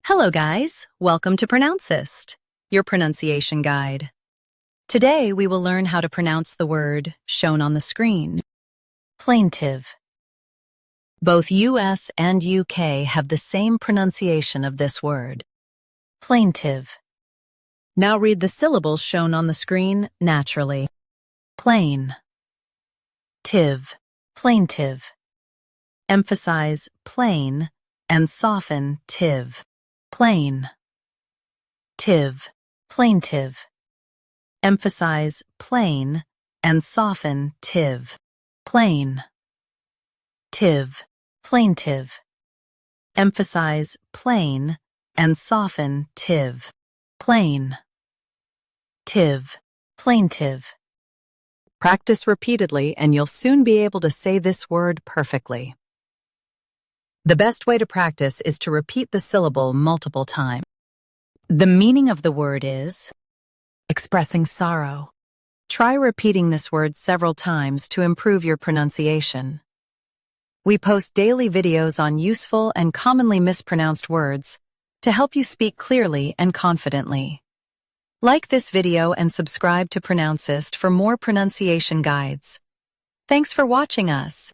Hello guys, welcome to Pronouncist, your pronunciation guide. Today we will learn how to pronounce the word shown on the screen. Plaintive. Both US and UK have the same pronunciation of this word. Plaintive. Now read the syllables shown on the screen naturally. Plain. Tive. Plaintive. Emphasize plain and soften tive. Plain. Tive. Plaintive. Emphasize plain and soften tive. Plain. Tive. Plaintive. Emphasize plain and soften tive. Plain. Tive. Plaintive. Practice repeatedly and you'll soon be able to say this word perfectly. The best way to practice is to repeat the syllable multiple times. The meaning of the word is expressing sorrow. Try repeating this word several times to improve your pronunciation. We post daily videos on useful and commonly mispronounced words to help you speak clearly and confidently. Like this video and subscribe to Pronouncist for more pronunciation guides. Thanks for watching us.